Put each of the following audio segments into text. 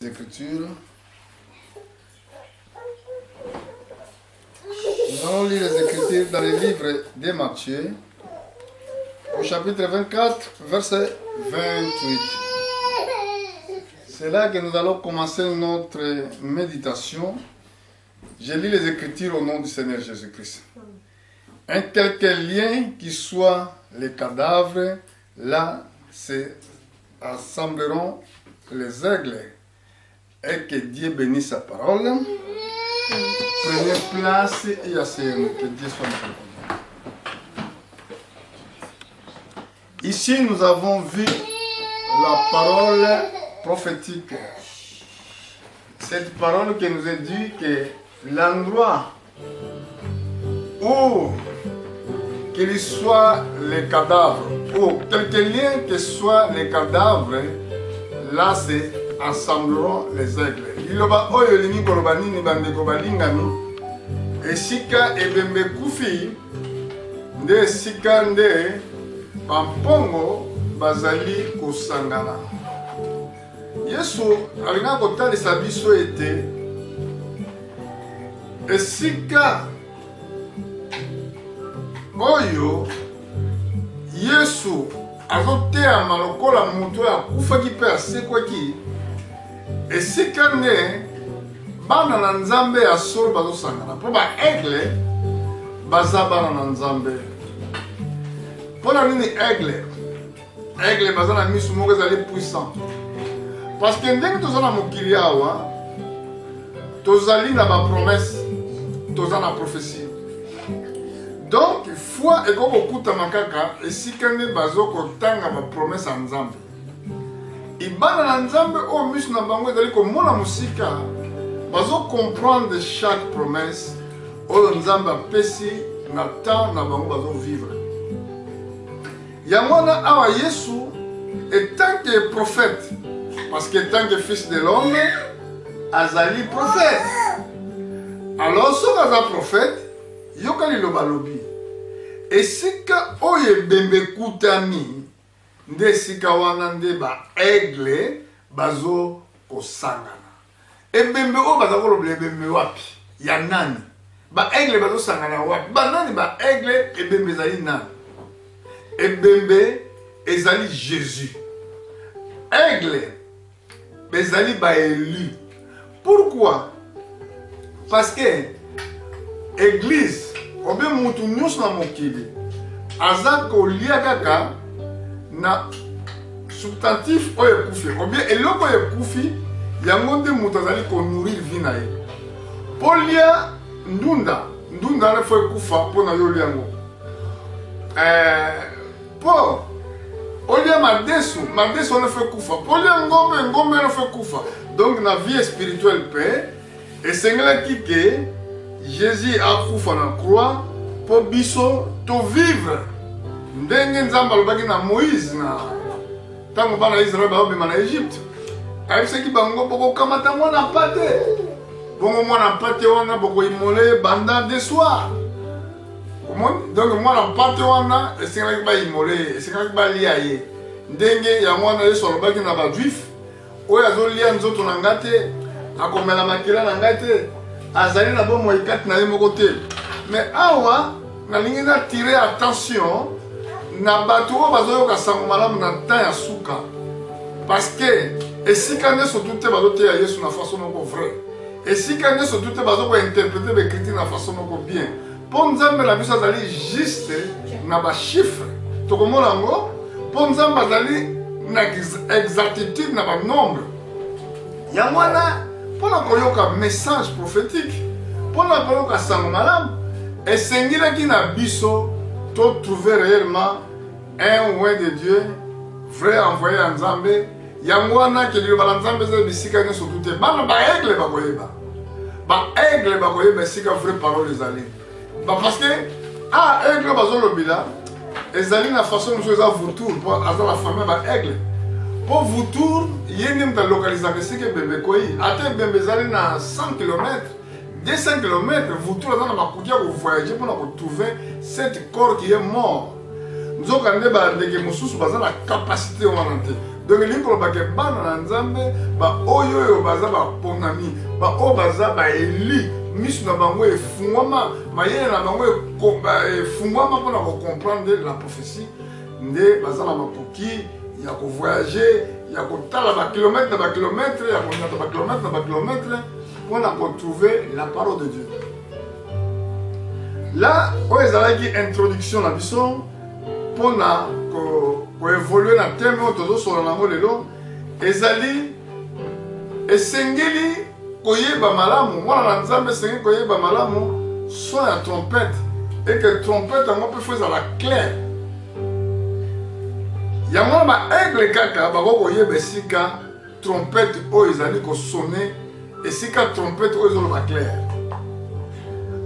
Les Écritures. Nous allons lire les Écritures dans le livre de Matthieu, au chapitre 24, verset 28. C'est là que nous allons commencer notre méditation. Je lis les Écritures au nom du Seigneur Jésus-Christ. Un quelque lien qui soit les cadavres, là se assembleront les aigles. Et que Dieu bénisse sa parole. Prenez place et asseyez-nous. Que Dieu soit notre conduit. Ici, nous avons vu la parole prophétique. Cette parole qui nous a dit que l'endroit où qu'il soit les cadavres, ou quelque lien que soient les cadavres, là c'est assembleront les aigles. Liloba oyo lingi koloba nini bandeko balingami. Esika ebembe kufi nde esika nde bampongo bazali kosangana. Yesu alinga kotalisa biso ete esika oyo Yesu azoteyama lokola moto akufaki mpe asekwaki. Esika nde bana na Nzambe ya solo bazosangana. Po ba aigle baza bana na Nzambe. Pona nini aigle? Aigle baza na misu moko ezali puissant. Parce que ndenge toza na mokili awa, tozali na ba promesse, toza na prophétie. Donc foi ekoko kutama kaka esika nde bazokotanga ba promesse ya Nzambe. Ibana na Nzambe o misu na bango ezali komona musika bazo comprendre chaque promesse oyo Nzambe apesi na temps na bango bazo vivre. Yango na awa Yesu étant que prophète, parce que tant que fils de l'homme azali prophète. Alors soki aza prophète yoka liloba lobi esika oyo ebembe kutami nde esika wana nde ba aigle bazo kosangana. Ebembe oyo baza koloba ebembe wapi? Ya nani? Ba aigle bazo sangana wapi? Ba nani ba aigle? Ebembe ezali nani? Ebembe ezali Jésus. Aigle ezali ba élu. Pourquoi? Parce que église obe mutu nyonso na mokili aza kolia kaka na substantif oyo ekufi, ou bien eloko oyo ekufi yango nde moto azali konourrir vie na ye. Po lia ndunda wana fo ekufa mpo na yo lia yango. Po olia madesu wana fo ekufa, po lia ngombe wana fo ekufa. Donc na vie spirituelle pe esengelaki ke Jésus akufa na croix po biso to vivre ndenge Nzambe alobaki na Moïse na tango bana Israël baobima na Égypte. Ayebisaki bango bokokamata mwana pate, bongo mwana pate wana bokoimole banda de soir. Donc mwana pate wana esengelaki baimole, esengelaki balia ye ndenge yango wana Yesu alobaki na bajuif oyo azolia nzoto na nga te, akomela makila na nga te, azali na bomoi kati na ye moko te. Mais awa nalingi natire attention na bato oyo bazoyoka sango malamu na temps ya suka. Parce que esika nde surtout te bazoteya Yesu na façon moko vrai. Esika nde surtout te bazokointerpréter baécriture na façon moko bien. Po Nzambe na biso azali juste na bachiffre tokomona yango. Po Nzambe azali na exactitude na banombre. Yango wana mpona koyoka message prophétique, mpona koyoka sango malamu, esengilaki na biso to trouver réellement un oint de Dieu, vrai envoyé à Nzambe. Yango wana ke liloba la Nzambe eza bisika nyonso te. Bana ba aigle bakoyeba. Ba aigle bakoyeba esika vraie parole ezali. Parce que aigle bazolobila ezali na façon mosusu eza vautour po aza la famille ba aigle. Po vautour ye nde mutu alokalizaka esika ebembe koyi. Ata ebembe ezali na 100 km, 200 km, vautour aza na makoki ya kovoyage mpona kotrouver cet corps qui est mort. Nzoka nde bandeke mosusu baza na capacité wana te. Donc il faut que bana nzambe ba oyo baza ba ponami ba o baza ba eli misu na bango efungwama mayele na bango efungwama mpona comprendre la prophétie nde baza na makoki ya voyager ya kotala ba kilomètre na ba kilomètre ya konyata ba kilomètre na ba kilomètre mpona retrouver la parole de Dieu. Là oyo ezalaki introduction na biso mpona koévolue na teme oyo tozosola nango lelo ezali esengeli koyeba malamu mwana na nzambe esengeli koyeba malamu son ya trompette et que trompette yango mpe fo ezala clair yango na baaigle kaka bako koyeba esika trompette oyo ezali kosone esika trompette oyo ezoloba clair.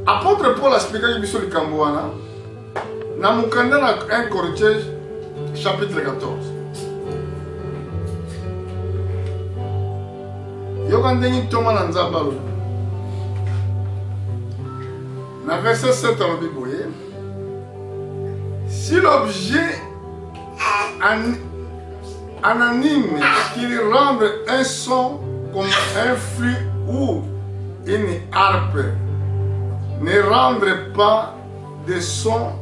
Apôtre Paul asplikaki biso likambo wana na mokanda na 1 Corinthiens chapitre 14. Yoka ndenge ntoma na nzambe alobi na verset 7 alobi boye si l'objet anonyme qu'il rende un son comme un flûte ou une harpe ne rendrait pas de son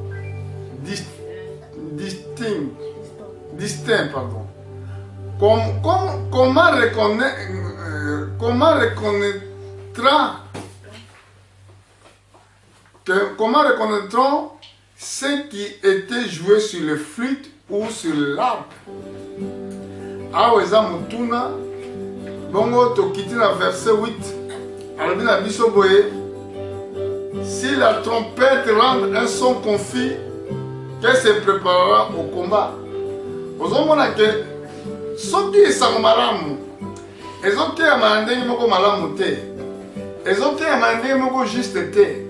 distinct, pardon. Comment reconnaîtront ce qui était joué sur le flûte ou sur l'harpe? Awa eza mutuna bongo tokiti na verset 8 alobi na biso boye si la trompette rend un son confus qu'elle se préparera au combat. Ozomona ke soki esango malamu ezokeyama ndenge moko malamu te ezokeyama ndenge moko juste te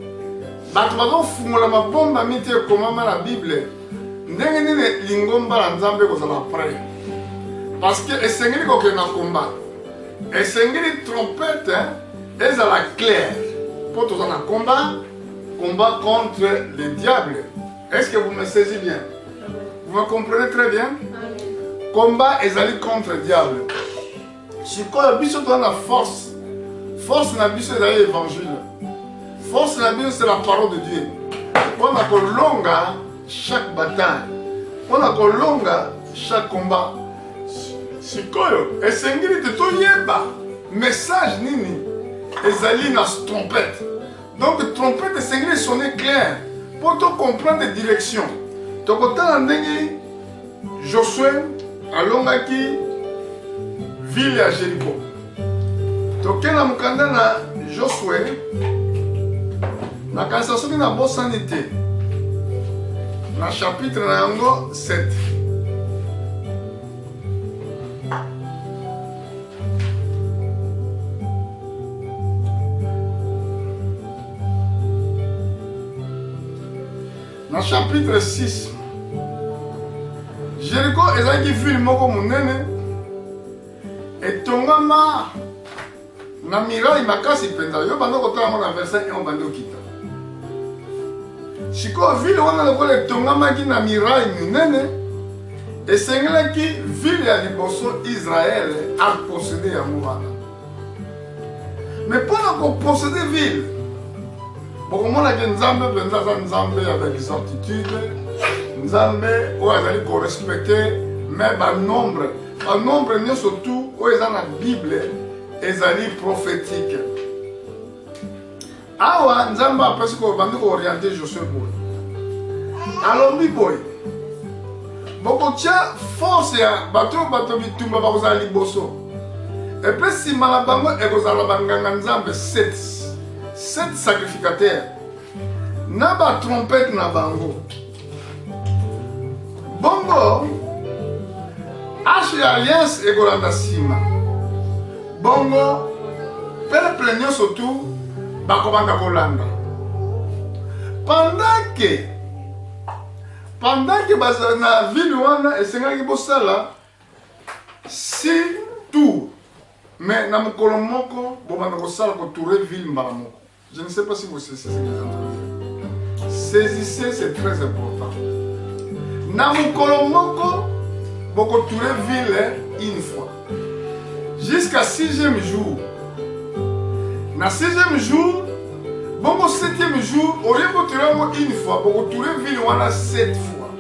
bato bazofungola mabomba miti ekomama na bible ndenge nini lingomba na nzambe ekozala prêt parce que esengeli kokende na combat esengeli trompette ezala clair mpo toza na combat contre le diable. Est-ce que vous me saisissez bien? Vous me comprenez très bien? Combat ezali contre le diable. Sikoyo biso toza na force na biso ezali évangile. Force na biso c'est la parole de Dieu. On a kolonga chaque bataille. On a kolonga chaque combat. Sikoyo esengeli te toyeba message nini ezali na trompette. Donc trompette esengeli sonner clair pour te comprendre les directions. Tokotala ndenge Josué alongaki ville ya Jéricho. Tokena mukanda na Josué na kanisa soki na bosani te na chapitre na yango 7. Na chapitre 6 Jéricho ezalaki ville moko monene etongama na miraille makasi mpenza yo banda kotala na verset 1 bandi okita sikoyo ville wana lokola etongamaki na miraille minene esengelaki ville ya liboso Israel aposede yango wana mais mpona koposede ville bokomonaki nzambe mpenza aza nzambe ya baexactitude nzambe oyo azali korespecte mais banombre nyonso tu oyo eza na bible ezali prophétique. Awa nzambe apesi kobandi kooriente Josué boye alobi boye bokotia force ya bato bitumba bakozala liboso epe nsima na bango ekozala banganga nzambe 7 sacrificateur na batrompete na bango bongo arche ya alliance ekolanda nsima bongo peuple nyonso tu bakobanga kolanda pendant que bazala na ville wana esengaki bosala 6 tours mais na mokolo moko bobanda kosala kotourne ville mbala moko. Je ne sais pas si vous saisissez ce que j'ai entendu. Saisissez, c'est très important. Na mokolo moko bokotourne ville une fois. Jusqu'à 6e jour. Na 6e jour, bon, au 7e jour, au lieu de tirer une fois, pour retourner ville, on a 7 fois.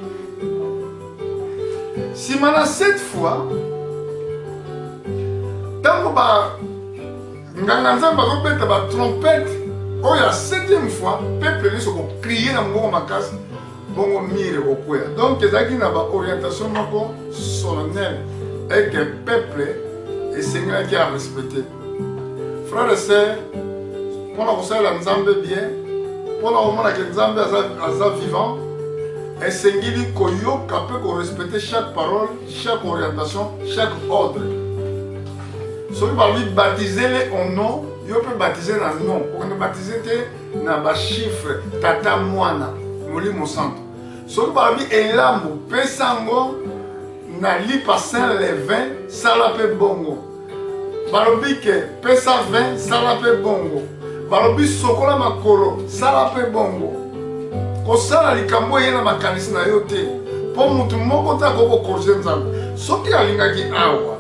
Si on a 7 fois, tant que la trompette, oh, la 7e fois, le peuple est crié dans mon macasse, bon, mire au coin. Donc, il y a une orientation solennelle et que le peuple est Seigneur qui a respecté. Frères et sœurs, pour la conseiller la Nzambe bien, pour la moment que Nzambe est vivant, et Seigneur koyo capable de respecter chaque parole, chaque orientation, chaque ordre. Si vous parlez baptiser en nom, vous pouvez baptiser en nom. Pour ne baptiser dans un chiffre, tata moana, moli mon santo. Si vous parlez elambo, pesango, na li pasin les 20, ça l'appelle bongo. Balobi ke pesa 20, ça l'appelle bongo. Balobi sokola makolo, ça l'appelle bongo. Kosala likambo yena makanisi na yo te. Po mutu moko ta ko korje nzambe. Soki alingaki awa.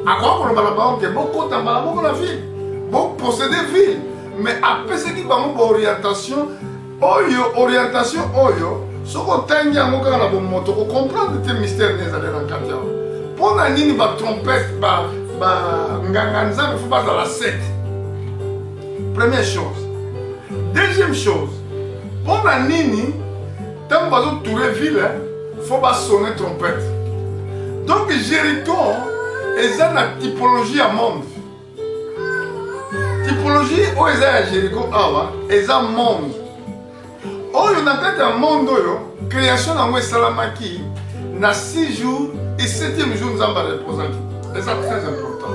Akwa ko bala ba onke boko tamba boko na ville. Boko posséder ville. Mais après ce qui va mon orientation, orientation oyo, soko tanga ngoka na bo moto ko comprendre tes mystères des années dans quartier. Pour na nini ba trompette ba Nganganza, il faut pas dans la 7. Première chose. Deuxième chose. Pour la Nini, tant que tu es ville, il faut pas sonner trompette. Donc Jéricho, ils ont la typologie à monde. Typologie, où ils ont à Jéricho, ils ont monde. Oh, il y a un monde, création dans le Salamaki, dans 6 jours, et 7e jour, nous avons reposé. C'est très important.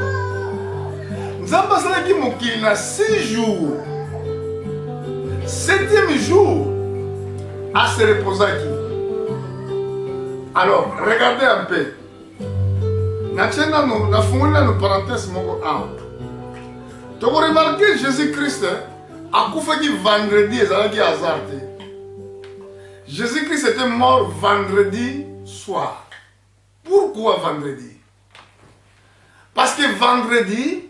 Nous avons passé mokili na 6 jours. 7e jour, à se reposer. Alors, regardez un peu. Nous avons une parenthèse. Tu as remarqué Jésus-Christ a fait vendredi et hasard. Jésus-Christ était mort vendredi soir. Pourquoi vendredi? Parce que vendredi,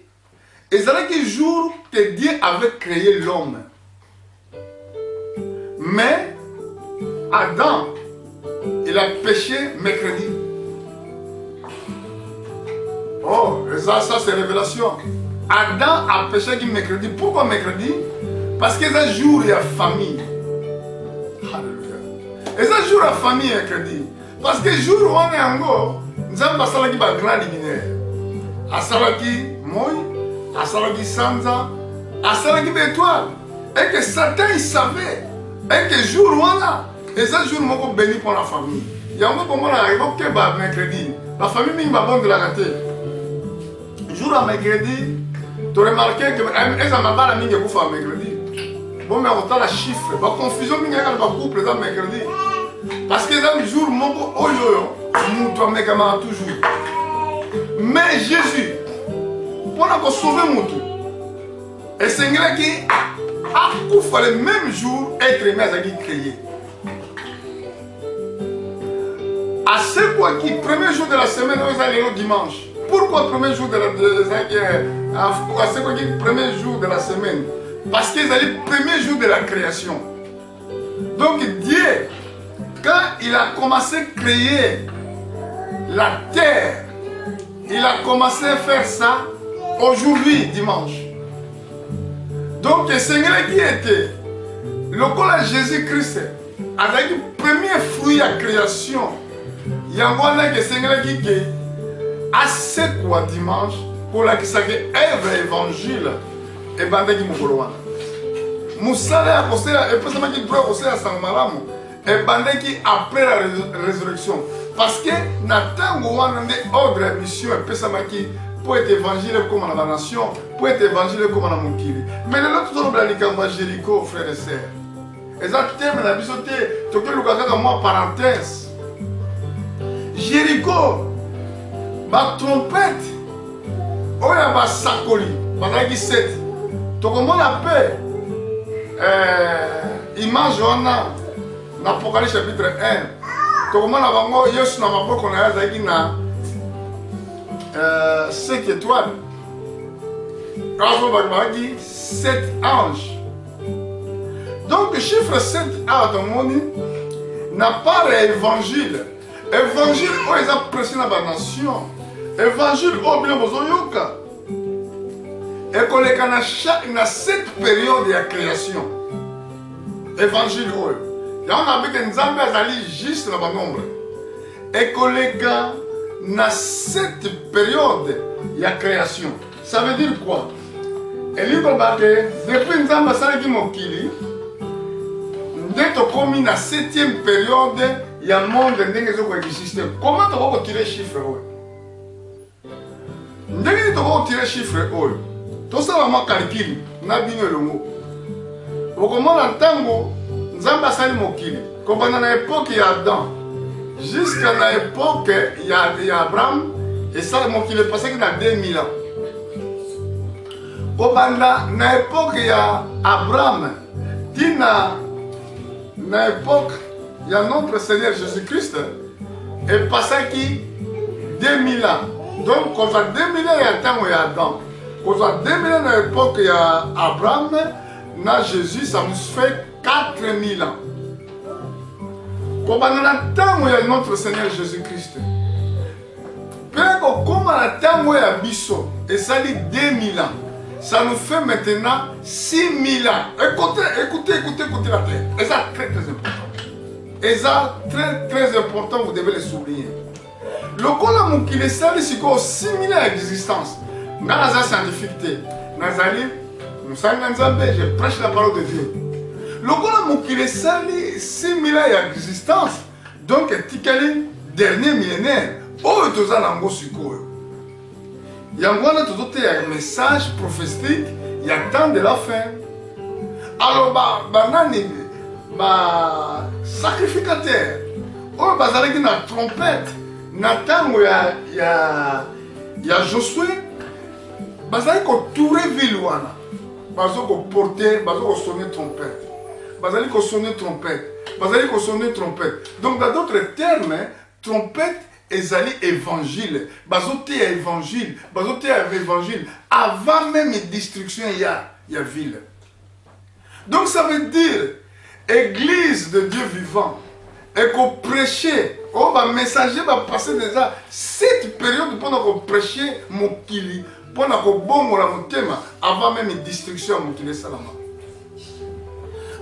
c'est le jour que Dieu avait créé l'homme. Mais Adam, il a péché mercredi. Oh, ça c'est révélation. Adam a péché mercredi. Pourquoi mercredi? Parce que c'est un jour il y a famille. Alléluia. Et c'est un jour il y a famille mercredi. Parce que le jour où on est en go, nous avons passé la grande lumière. Asalaki moi, Asalaki Sanza, Asalaki étoile. Et que Satan il savait. Et que jour où on a, et ce jour on est béni pour la famille. Il y a un moment où on arrive au Québec mercredi. La famille m'a bon de la rater. Jour à mercredi, tu as remarqué que ça m'a pas la mine pour faire mercredi. Bon, mais on a la chiffre. La confusion mine dans le couple dans mercredi. Parce que dans le jour où on est toujours. Mais Jésus, pour sauver mon tout, et c'est Seigneur qui a fait le même jour être aimé à qui créé. À ce quoi qui, premier jour de la semaine, nous allons le dimanche. Pourquoi premier jour de la premier jour de la semaine? Parce que c'est le premier jour de la création. Donc Dieu, quand il a commencé à créer la terre, il a commencé à faire ça aujourd'hui, dimanche. Donc le Seigneur qui était, le corps de Jésus-Christ, avec le premier fruit à création, il y a un que le Seigneur qui est assez quoi dimanche pour la qui s'appelle œuvre évangile et bandé qui mourouana. Moussala a posé et pour ça qui doit poser à Sangmaramu et bandé qui après la résurrection. Parce que Nathan Gouan a un ordre de mission et pour ça qui pour être évangile comme dans la nation, pour être évangile comme dans mon kili. Mais l'autre chose de la Jéricho, frères et sœurs. Et ça termine la bisoté, tu peux le regarder comme moi parenthèse. Jéricho, ma trompette, oh il y a ma sakoli, ma nagi set. Tu comment la paix? Image on a, l'Apocalypse chapitre 1. Tu comment la bango, yes na maboko na yazaki na 7 étoiles. Alors, on dit 7 anges. Donc, le chiffre 7 a n'a pas d'évangile. Évangile, oh, ils ont pressé dans la nation. Évangile, oh, bien, vous et qu'on est dans cette période de la création. Évangile, oh. Et on a vu que nous avons juste dans le nombre. Et qu'on est dans cette période de la création. Ça veut dire quoi? Et lui, depuis nous avons fait Mokili, nous avons commis dans la 7e période, il y a un monde qui existe. Comment tu vas tirer les chiffres? Nous avons tiré les chiffres. Tout ça, on calcule. Nous avons dit le mot. Comment on entend, nous avons fait Mokili. Comme dans l'époque, il y a Adam. Jusqu'à l'époque, il y a Abraham. Et ça, Mokili est passé dans 2000 ans. Comme dans l'époque, il y a Abraham. Dans l'époque, il y a notre Seigneur Jésus-Christ. Et passé qui 2000 ans. Donc, quand on a 2000 ans, il y a le temps où il y a Adam. Quand on a 2000 ans, dans l'époque, il y a Abraham. Dans Jésus, ça nous fait 4000 ans. Comme on a le temps où il y a notre Seigneur Jésus-Christ. Comme on a le temps où il y a Bissot, et ça dit 2000 ans. Ça nous fait maintenant 6000 ans. Écoutez la terre. Et ça très important. Et ça très important, vous devez le souligner. Le cas qui est sali, c'est que 6000 ans d'existence. Dans la scientifique, je prêche la parole de Dieu. Le cas qui est sali, 6000 ans d'existence. Donc, c'est le dernier millénaire. Oh, tu as un il y a un message prophétique, il y a le temps de la fin. Alors, sacrificateur, oh, il y a une trompette, Nathan, il y a Josué, il y a touré ville, il y a porter, il y a sonner trompette, il y a sonner trompette. Donc, dans d'autres termes, trompette, ezali évangile, bazote ya évangile, avant même destruction il y a ville. Donc ça veut dire église de Dieu vivant et qu'on prêchait, on va messager va passer déjà cette période pendant qu'on prêchait mokili, pendant qu'on bon la motema avant même destruction mokili salama.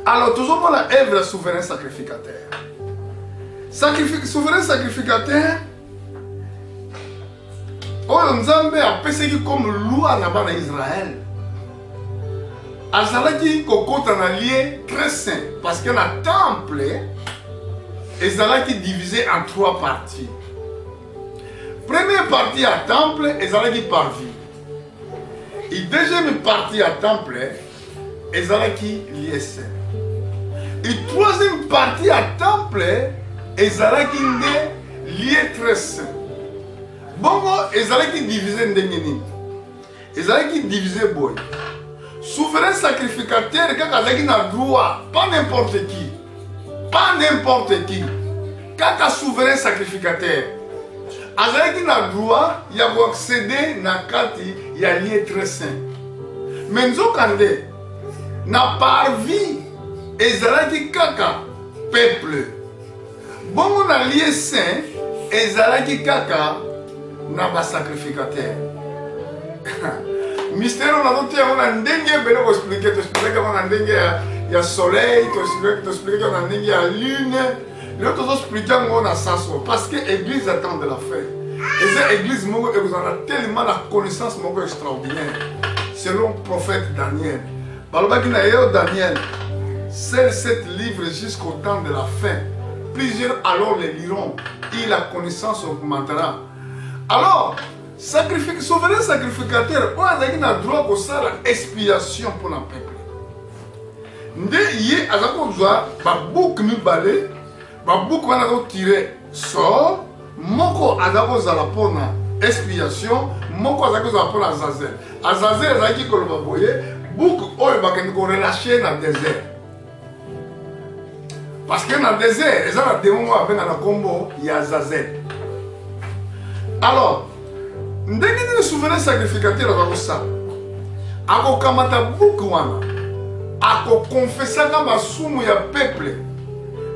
Alors toujours la œuvre souverain sacrificateur. Souverain sacrificateur. Oh, Nzambe a pensé comme loi là-bas en Israël. Azalaki kokota un lieu très saint parce que le temple est divisé en 3 parties. Première partie à temple est parvis. Et deuxième partie à temple est lieu saint. Et troisième partie à temple est lieu très saint. Bongo, ils divisé ndengeni. Ils divisé boy. Souverain sacrificateur, quand ils ont droit, pas n'importe qui. Pas n'importe qui. Quand souverain sacrificateur, ils ont droit, il y a accéder dans le cadre, il y a lieu très saint. Mais nous avons n'a pas vie, ils ont kaka peuple. Bongo na lieu saint, ils ont kaka n'a sacrificateur. Mystère on a noté on a ndenge belo expliquer on a ndenge il y a soleil tu expliquer on a ndenge il y a lune l'autre expliquer on a ça parce que l'église attend de la fin et l'église vous en a tellement la connaissance extraordinaire selon le prophète Daniel Daniel seul 7 livres jusqu'au temps de la fin plusieurs alors les liront et la connaissance augmentera. Alors, souverain sacrificateur, on a le droit de faire expiation pour le peuple. Ndé yé azakozwa ba bouk mi balé, ba bouk wana ko tirer sort, moko azakozala pona expiation, moko azakozala pona Azazel. Azazel azaki ko loba boye, bouk oyo bakende ko relâcher na désert. Parce que dans le désert, ils ont des moments avec la combo, il y a Azazel. Alors, ndenge nini souverain sacrificateur azakosala akokamata buku wana akokonfesaka masumu ya peuple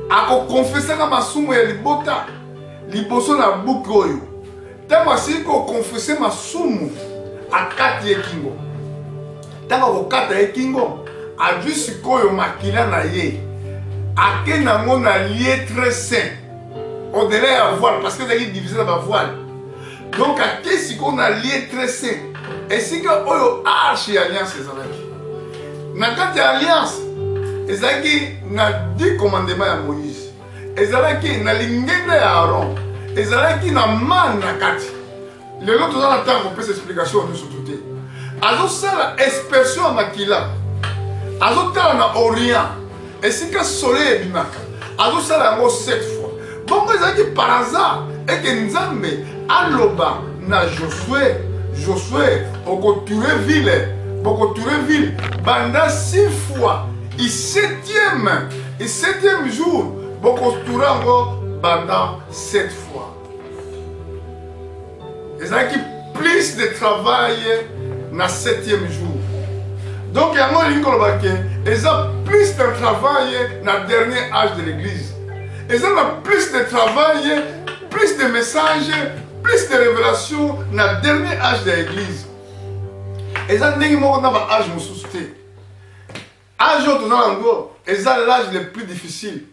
akokonfesaka masumu ya libota liboso na buku oyo ntango asili kokonfese masumu akati ekingo ntango akokata ekingo azwi sikoyo makila na ye ake nango na lie très saint au-delà ya voile parce que ezalaki divisé na bavoile donc ake sikoyo na lie très saint esika oyo arche ya alliance ezalaki na kati ya alliance ezalaki na 10 commandement ya Moïse ezalaki na lingenda ya Aaron ezalaki na man na kati lelo toza na ntango opesa explication nyonso to te azosala expression ya makila azotala na orient esika soleil ebimaka azosala yango 7 fois bongo ezalaki par hasard eke nzambe aloba na Josué okoture ville banda 6 fois i 7e jour bokoture yango banda 7 fois ezalaki plus de travail na 7e jour donc yango elingi koloba ke eza plus de travail na dernier âge de l'église eza na plus de travail plus de messages plus de révélation na dernier âge de l'église eza ndenge moko na ba âge mosusu te âge oyo toza yango eza l'âge le plus difficile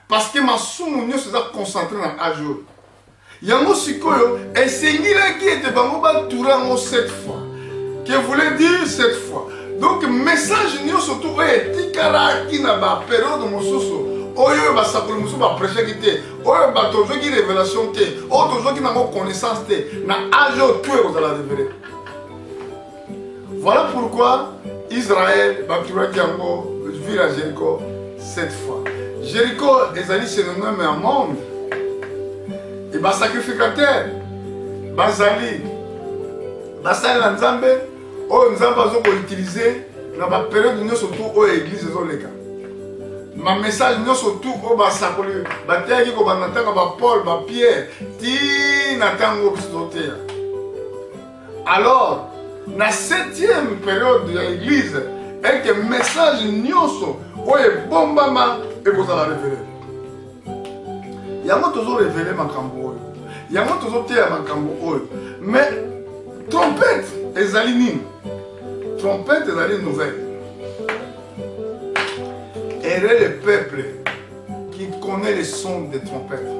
parce que masumu nyonso eza concentré na âge oyo yango sikoyo esengilaki ete bango batura yango 7 fois que voulait dire 7 fois donc message nyonso to oyo etikalaki na baperiode mosusu oyo basakoli mosusu baprêchaki te oyo bato ozwaki révélation te oyo tozwaki nango connaissance te na age oyo to ekozala révélé voilà pourquoi Israël baturaki yango ville à Jéricho 7 fois Jéricho ezali synonyme ya monde et basacrificateur basali na nzambe oyo nzambe azokoutilize na baperiode nyonso tu oyo église ezoleka message nyonso tu oyo basakoli bateyaki kobanda ntango bapaul bapierre tina ntango biso toteya alors na 7e période ya église eke message nyonso oyo ebombama ekozala révélé yango tozorévélé makambo oyo yango tozoteya makambo oyo mais trompette ezali nini trompette ezali nouvelle erreur le peuple qui connaît le son des trompettes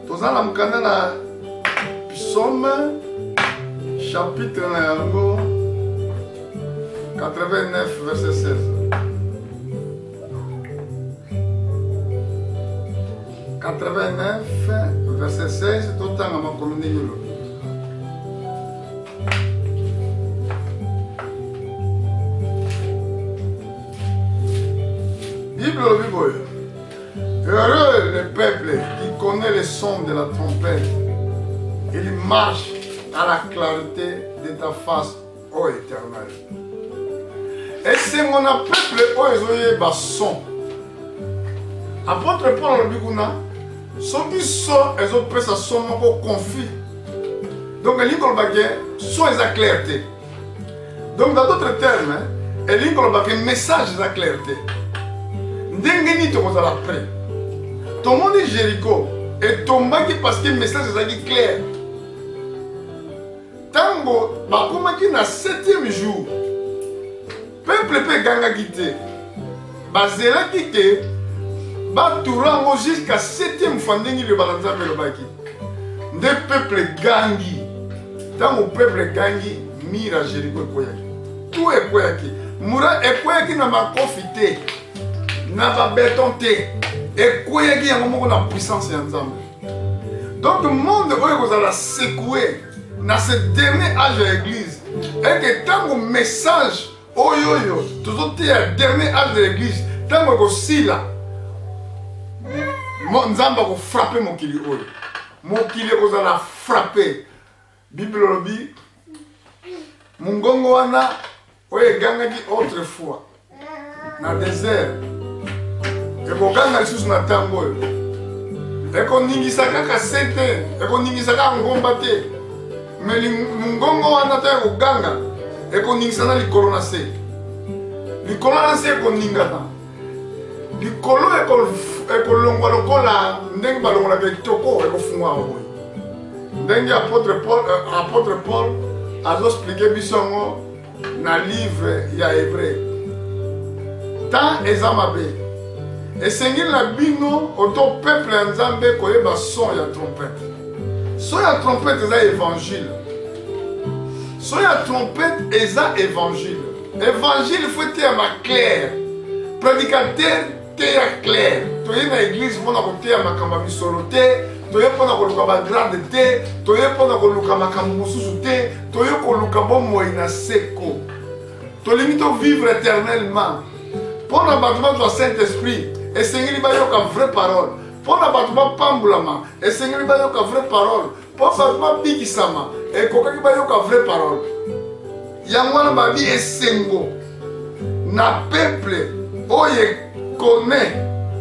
toza na mokanda na psaume chapitre na yango 89 verset 16 89 verset 16 totanga makolo ndenge elobi Bible elobi boye heureux le peuple qui connaît le son de la trompette il marche à la clarté de ta face ô éternel esengo na peuple oyo ezoyeba son apôtre Paul alobi kuna soki son ezopesa son moko conflit donc elingi koloba ke son eza clair te donc dans d'autres termes elingi koloba ke message eza clair te ndenge nini tokozala prêt tomoni Jéricho etombaki parce que message ezalaki clair ntango bakomaki na 7e jour peuple mpe egangaki te bazelaki ke batura yango jusqu'à 7e fois ndenge ilobaka nzambe elobaki nde peuple egangi ntango peuple egangi mire ya Jéricho ekweyaki tu ekweyaki mura ekweyaki na makofi te na babeton te ekweyaki yango moko na puissance ya nzambe donc monde oyo ekozala secoué na ce dernier âge ya église eke ntango message oyo tozoteya dernier âge de l'église ntango ekosila nzambe akofrappe mokili oyo mokili ekozala frappe bible elobi mongongo wana oyo egangaki autrefois na désert ekoganga lisusu na ntango oyo ekoningisa kaka se te ekoningisa kaka ngomba te mais ngongo wana ta koganga ekoningisana likolo na se. Likolo na se ekoningana. Likolo ekolongwa lokola ndenge balongolaka kitoko ekofungwa boye. Ndenge apôtre Paul azoexplike biso yango na livre ya Hébreu. Tant eza mabe. Esengeli na bino oto peuple ya Nzambe koyeba son ya trompette. Son ya trompette eza évangile. Son ya trompette eza évangile. Évangile faut être clair. Prédicateur teya clair. Toye na église mpona koteya makambo ya misolo te, toye mpona koluka bagrade te, toye mpona koluka makambo mosusu te, toye koluka bomoi na seko. Tolingi tovivre éternellement. Mpona bato bato ya Saint-Esprit, esengeli bayoka vraie parole. Mpona bato bapambulama, esengeli bayoka vraie parole. Mpona bato babikisama, ekokaki bayoka vraie parole. Yango wana babi esengo na peuple oye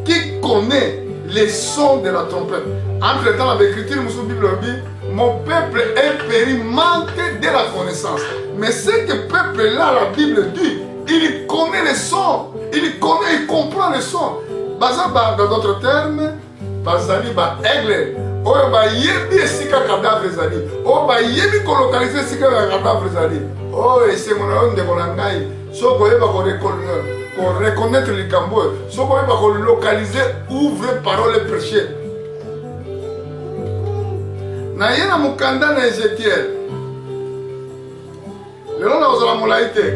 qui connaît les sons de la trompette. Entre temps, dans l'écriture, la Bible dit, mon peuple est péri, manque de la connaissance. Mais ce que le peuple là, la Bible dit, il connaît les sons, il connaît, il comprend les sons. Dans d'autres termes, bazali ba aigle, oyo ba yebi esika cadavre zali, oyo ba yebi ko localiser esika cadavre zali. Oh, et c'est mon onde de la ngai. So ko yeba ko reconnaître les cambois. So ko yeba ko localiser ouvre parole et prêcher. Na yena mukanda na Ézéchiel. Lelo na ozala molaite.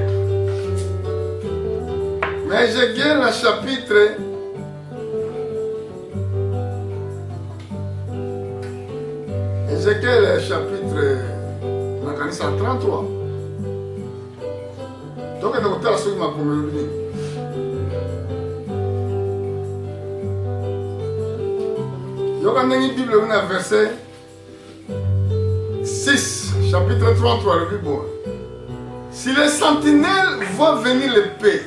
Mais Ézéchiel na chapitre Ézéchiel chapitre na kanisa 33. Donc, on a ce ma communauté. Il y a une Bible, verset 6, chapitre 33, le Bible. Si les sentinelles voient venir l'épée,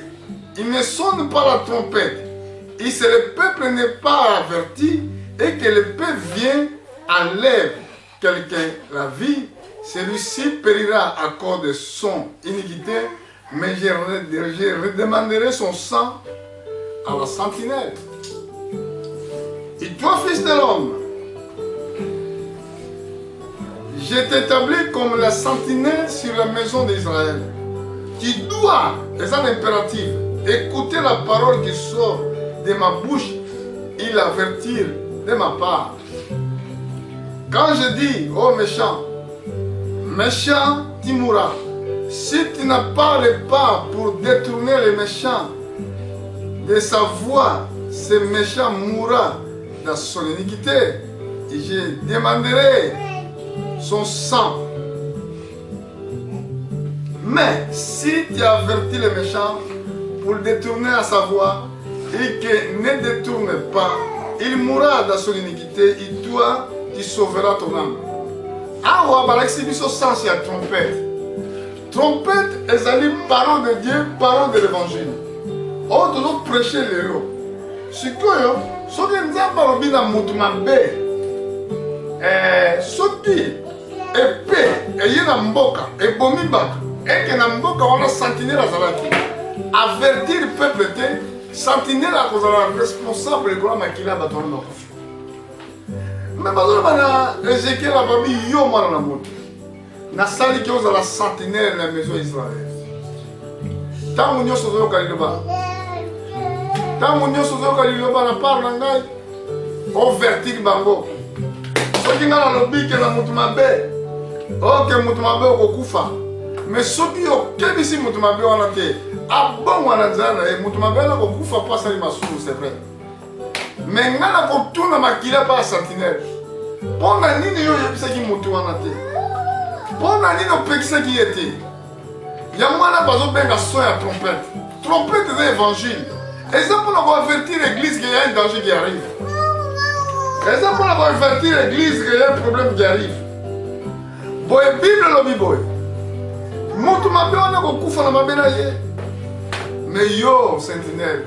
ils ne sonnent pas la trompette. Et si le peuple n'est pas averti et que l'épée vient, enlève quelqu'un la vie, celui-ci périra à cause de son iniquité. Mais je redemanderai son sang à la sentinelle. Et toi, fils de l'homme, je t'établis comme la sentinelle sur la maison d'Israël. Tu dois, et ça l'impératif, écouter la parole qui sort de ma bouche et l'avertir de ma part. Quand je dis, oh méchant, méchant, tu mourras. Si tu n'as pas le pas pour détourner les méchants de sa voie, ce méchant mourra dans son iniquité. Et je demanderai son sang. Mais si tu avertis les méchants pour détourner à sa voie et qu'il ne détourne pas, il mourra dans son iniquité et toi, tu sauveras ton âme. Ah, on va l'exhiber son sens et la trompette. Trompette est parole de Dieu, parole de l'évangile. On doit prêcher les héros. Ce que ce que nous avons dit dans notre mabe, ce qui est paix, et y a mboka, et bomi bato, et que na mboka on a sentinelle à Zalaki. Avertir le peuple, sentinelle à cause de la responsable de la makila bato na kofi. Mais bato na Ézéchiel a pas mis yo mwana na moto. Na sali qui ose la sentinelle na maison d'Israël. Tant on y se voit kaliloba. Tant on y se voit kaliloba na parle na ngai. O vertige bango. Soki ngala lobi ke na mutu mabe. O ke mutu mabe okokufa. Mais soki yo kebisi mutu mabe wana te. Abon wana nzana e mutu mabe na kokufa pa sali masulu c'est vrai. Mais ngala ko tuna makila pa sentinelle. Pona nini yo yebisa ki mutu wana te. Pona nini opekisa ki ete. Ya mwana bazo benga son ya trompette. Trompette c'est l'évangile. Et ça pour avertir l'église qu'il y a un danger qui arrive. Et ça pour avertir l'église qu'il y a un problème qui arrive. Boy Bible lobi boy. Mutu mabe wana kokufa na mabe na ye. Mais yo sentinelle.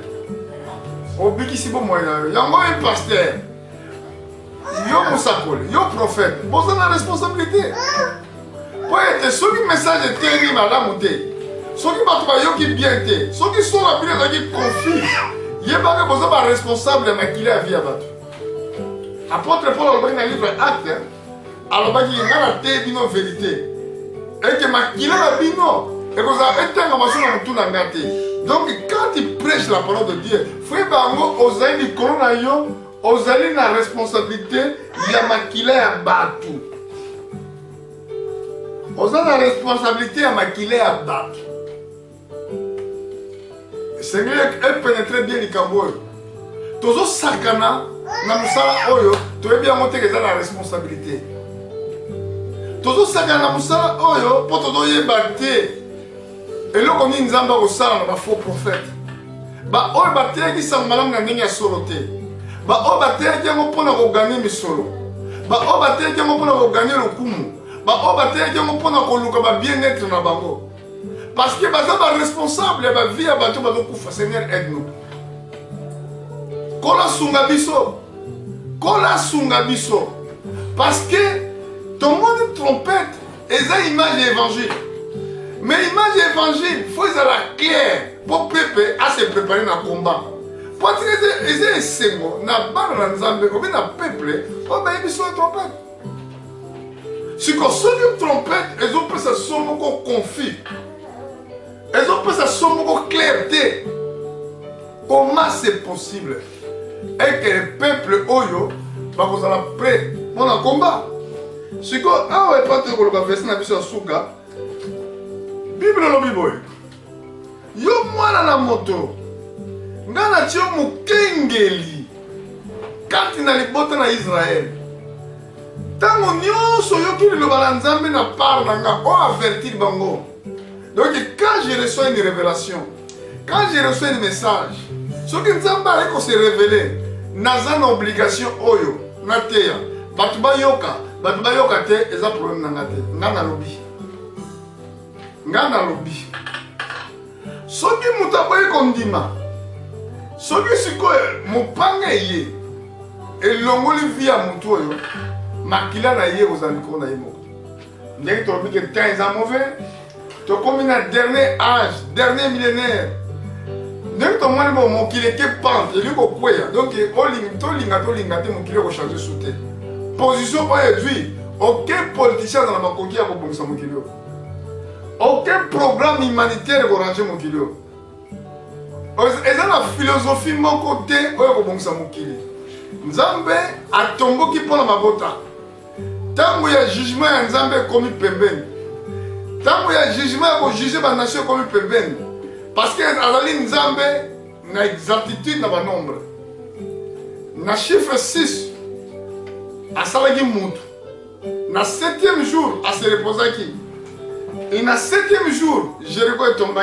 Obikisi bo moya yo. Yango un pasteur. Yo musakole, yo prophète. Vous avez la responsabilité. pour être ce qui message est terrible à la montée. Ce qui va travailler qui bien été. Ce qui sont la vie qui confient. Il y a pas besoin de responsable de maquiller la vie à battre. Apôtre Paul a dans le livre Acte, alors qu'il y a la tête d'une vérité. Et que maquiller la vie non. Et que vous avez été en machine dans tout le monde. Donc quand il prêche la parole de Dieu, frère Bango, aux aïe du coronavirus, aux aïe la responsabilité, il y a maquiller à battre. Aux aïe la responsabilité à maquiller à battre. Le Seigneur a pénétré bien les cambois. Tous les sakana, na oyo, tu es bien monté que c'est la responsabilité. Tous les sakana musala oyo, pour te donner battre. Et là, on a nzamba au sang, un faux prophète. Bah, on va te qui s'en malam na nenya soloté. Bah, on va te qui a mon pona gagner mes solo. Bah, on va te qui a mon pona gagner le kumu. Bah, on va te qui a mon pona koluka ba bien-être na bango. Parce que bah, ça va responsable, bah, vie à bateau bah, donc Seigneur aide-nous. Kola sunga biso. Kola sunga biso. Parce que ton monde trompette, et ça image évangile. Mais l'image évangile, il faut que ça soit clair pour préparer à se préparer dans le combat. Pour que les Seigneurs, na balle dans Nzambe, ou bien na peuple, on va y avoir trompette. Si on sonne une trompette, ils ont pris ça somme qu'on confie. Ils ont pris ça somme qu'on clarté. Comment c'est possible? Et que le peuple Oyo va vous aller prêt pour le combat. Si on a pas de le verset na biso suka. Bible lobi boy. Yo mwana na moto. Ngana tio mukengeli. Kati na libota na Israël. Tango nyonso yoki le balanzambe na part nanga o avertir bango. Donc quand je reçois une révélation, quand je reçois un message, ce qui nzamba eko se révéler, naza na obligation oyo, na teya. Batu ba yoka te, eza problème nanga te. Ngana lobi. Ngana lobi. Soki mutaboye kondima. Soki sikoye mopanga ye. Elongoli via mutu oyo. Makila na ye ozandiko na ye moko. Ndenge to lobi que temps est mauvais. To komi na dernier âge, dernier millénaire. Ndenge to moni bo mokile ke pente, eli ko kweya. Donc olinga te mokile ko changer soute. Position oyo edui. Aucun politicien dans la makoki ya ko bongisa mokile oyo. Aucun programme humanitaire pour ranger mon kilo. Et ça la philosophie mon côté, on va ça mon kilo. Nzambe a tombo qui pour la mabota. Tant qu'il y a jugement Nzambe comme pemben. Tant qu'il y a jugement pour juger la nation comme pemben. Parce que Alali Nzambe na exactitude na ba nombre. Na chiffre 6 à salagi mutu. Na 7e jour à se reposer qui. Et dans le 7e jour, Jéricho est tombé.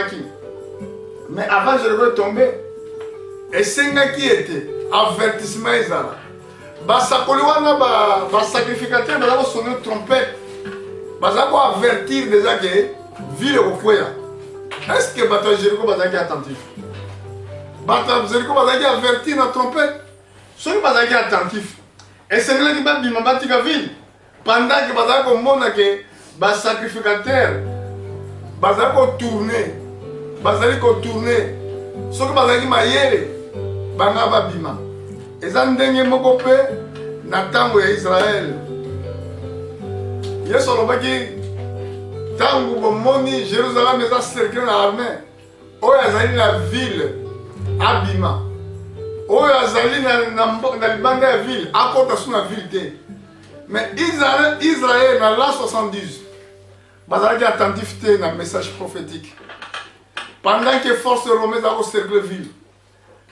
Mais avant Jéricho est tombé, et c'est ce qui était avertissement. Les sacrificateurs ont sonné une trompette. Ils ont avertir déjà que la ville est au foyer. Est-ce que Jéricho est attentif? Jéricho est avertir la trompette. Ceux qui sont attentifs. Et c'est ce qui va bimambati la ville. Pendant que les sacrificateurs bazali ko tourner soki bazali mayele banga babima eza ndenge moko mpe na ntango ya Israël. Yesu alobaki ntango bomoni Jérusalem eza cercle na armée oyo azali na ville abima, oyo azali na libanda ya ville akota su na ville te. Mais Israël na l'an 70 bazalaki attentif te na message prophétique. Pendant que force romaine a cercle ville,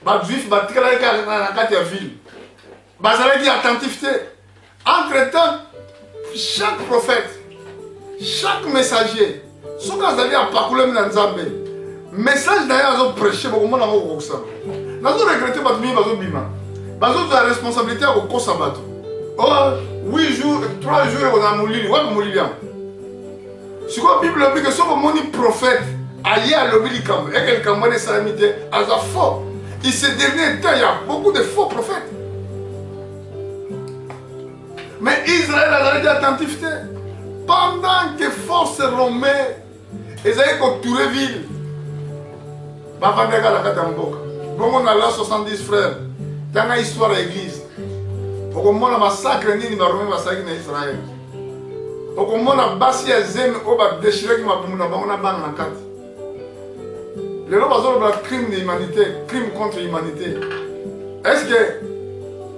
ba juif batikalaki na kati ya ville, bazalaki attentif te. Entre temps, chaque prophète, chaque messager, soki azali apakolami na Nzambe, message na ye azoprêche bokomona ngo kokosala. Nazo regrette bato mingi bazobima, bazozwa responsabilité ya kokosa bato. Oh, 8 jours, 3 jours ekozala molili, wapi molili yango? Sikoyo Bible lobi ke soki omoni prophète aye alobi likambo eke likambo wana esalami te aza faux. Et ces derniers temps, il y a beaucoup de faux prophètes. Mais Israël a dit attentif. pendant que force romaine ezali kotoure ville bavandaka na kati ya mboka bongo na la 70 frères tanga histoire ya église okomona massacre nini baromain basalaki na Israël okomona basi ya zemi oyo badeshiraki mabumu na bango na bana na kati lelo bazolobela crime de humanité crime contre l'humanité. Est-ce que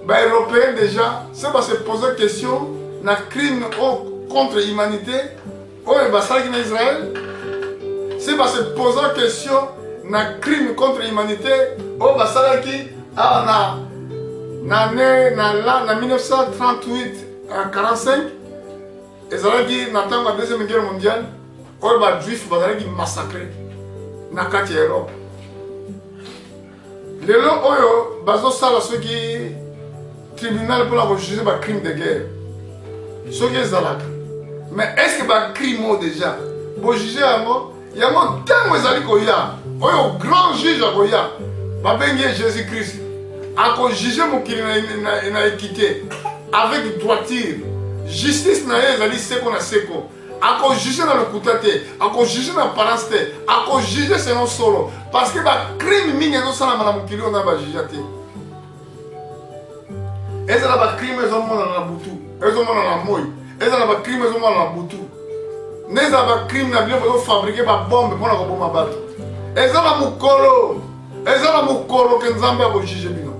les Européens déjà, c'est pas se poser question na crime contre l'humanité ou en Israël? C'est pas se poser question na crime contre l'humanité ou en na 1938 à 45 Israël na temps de la Deuxième Guerre mondiale ou les Juifs sont massacrés na kati ya Europe. Lelo oyo bazosala soki tribunal pour juger ba crime de guerre soki ezalaka mais est-ce que ba crime déjà bo juger yango ntango ezali koya oyo grand juge akoya babengi Jésus-Christ akojuge mokili na équité avec droiture justice na ye ezali seko na seko akojuge na lokuta te akojuge na parence te akojuge selon solo parce que bacrime mingi ezosalama na mokili oyo na bajuge te ezala bacrime ezomonana na butu ezomonana na moi ezala bacrime ezomonana na butu nezala bacrime na biloko ezofabrike babombe mpona koboma bato ezala mokolo ke nzambe akojuge bino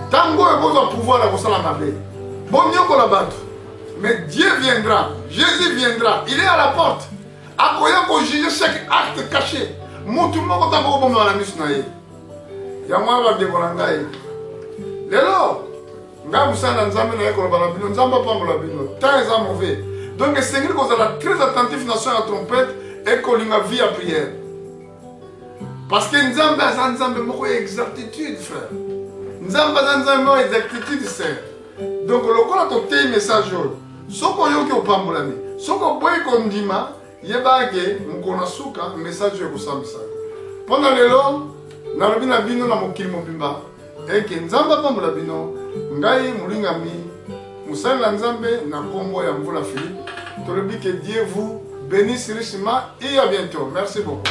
ntango oyo bozwa pouvoir ya kosala mabe bonyokola bato. Mais Dieu viendra, Jésus viendra, il est à la porte. Akoya ko juger chaque acte caché. Mutu moko tako ko na misu na ye. Ya mwa ba de kolangai. Lelo, nga musana nzambe na yeko ba bino, nzamba pa mbola bino. Tant est mauvais. Donc Seigneur ko zala très attentif na son trompette et ko linga vie à prière. Parce que nzambe a nzambe moko exactitude frère. Nzamba nzambe moko exactitude frère. Donc le kola to te message soko yoki opambolami soko boy kondima yebake mukona suka message yo kusambisa pona lelo na lobi na bino na mokili mobimba eke nzamba pambola bino ngai mulingami musali na nzambe na kombo ya Mvula Philippe tolobi que Dieu vous bénisse richement et à bientôt. Merci beaucoup.